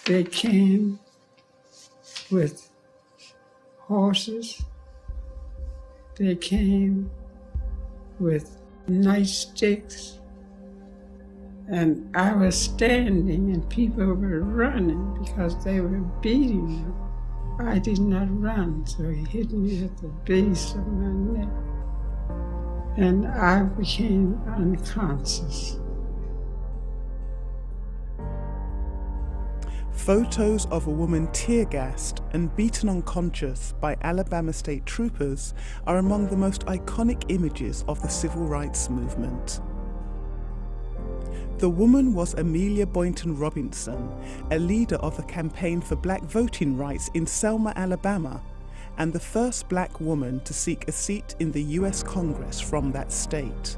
They came with horses. They came with nightsticks. And I was standing and people were running because they were beating them. I did not run, so he hit me at the base of my neck. And I became unconscious. Photos of a woman tear-gassed and beaten unconscious by Alabama state troopers are among the most iconic images of the civil rights movement. The woman was Amelia Boynton Robinson, a leader of the campaign for black voting rights in Selma, Alabama, and the first black woman to seek a seat in the US Congress from that state.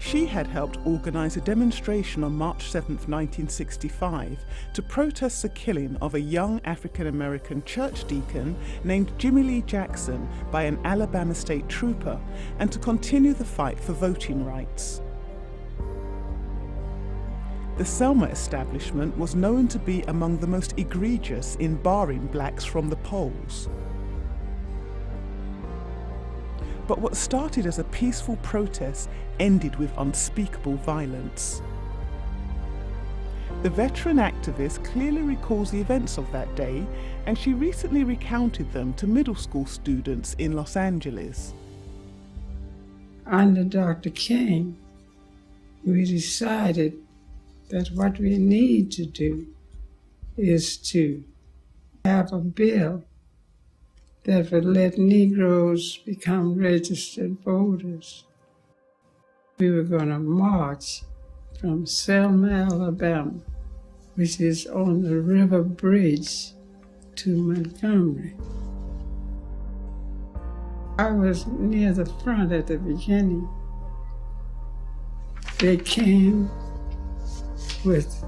She had helped organize a demonstration on March 7, 1965, to protest the killing of a young African-American church deacon named Jimmy Lee Jackson by an Alabama state trooper, and to continue the fight for voting rights. The Selma establishment was known to be among the most egregious in barring blacks from the polls. But what started as a peaceful protest ended with unspeakable violence. The veteran activist clearly recalls the events of that day, and she recently recounted them to middle school students in Los Angeles. Under Dr. King, we decided that what we need to do is to have a bill that would let Negroes become registered voters. We were going to march from Selma, Alabama, which is on the river bridge, to Montgomery. I was near the front at the beginning. They came with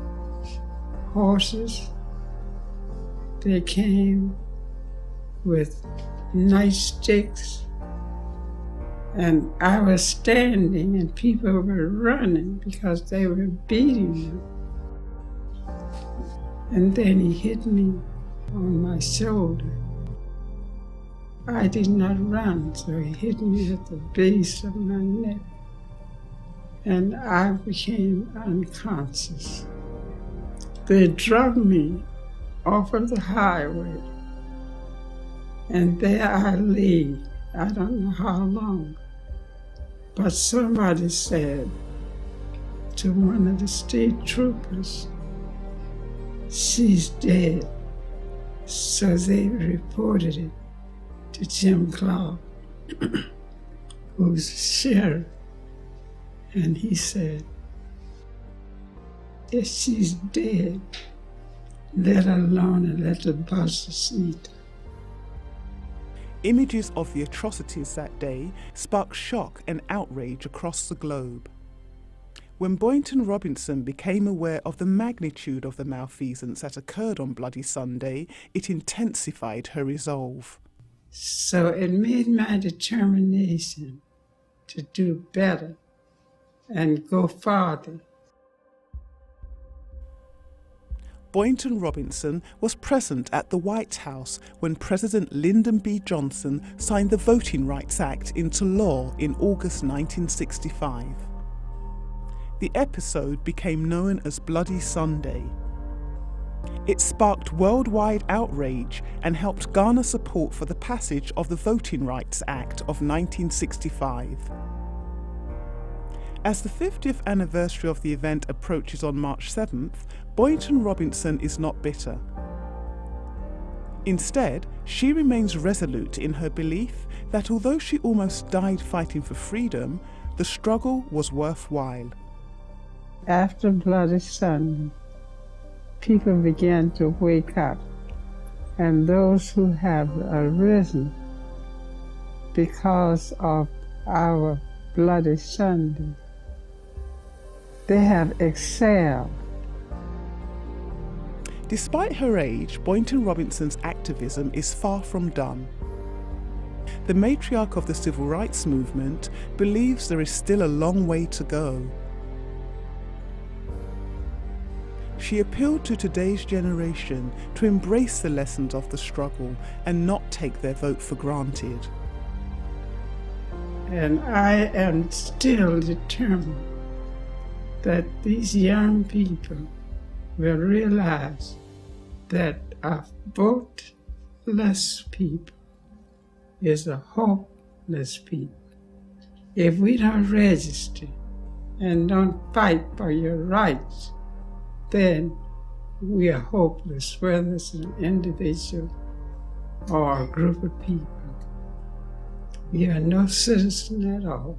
horses. They came with nightsticks. And I was standing and people were running because they were beating them. And then he hit me on my shoulder. I did not run, so he hit me at the base of my neck. And I became unconscious. They drug me off of the highway. And there I lay, I don't know how long. But somebody said to one of the state troopers, "She's dead." So they reported it to Jim Clark, who's the sheriff. And he said, "If she's dead, let her alone and let the buses eat." Images of the atrocities that day sparked shock and outrage across the globe. When Boynton Robinson became aware of the magnitude of the malfeasance that occurred on Bloody Sunday, it intensified her resolve. So it made my determination to do better and go farther. Boynton Robinson was present at the White House when President Lyndon B. Johnson signed the Voting Rights Act into law in August 1965. The episode became known as Bloody Sunday. It sparked worldwide outrage and helped garner support for the passage of the Voting Rights Act of 1965. As the 50th anniversary of the event approaches on March 7th, Boynton Robinson is not bitter. Instead, she remains resolute in her belief that although she almost died fighting for freedom, the struggle was worthwhile. After Bloody Sunday, people began to wake up, and those who have arisen because of our Bloody Sunday, they have excelled. Despite her age, Boynton Robinson's activism is far from done. The matriarch of the civil rights movement believes there is still a long way to go. She appealed to today's generation to embrace the lessons of the struggle and not take their vote for granted. And I am still determined that these young people will realize that a voteless people is a hopeless people. If we don't register and don't fight for your rights, then we are hopeless, whether it's an individual or a group of people. You are no citizen at all.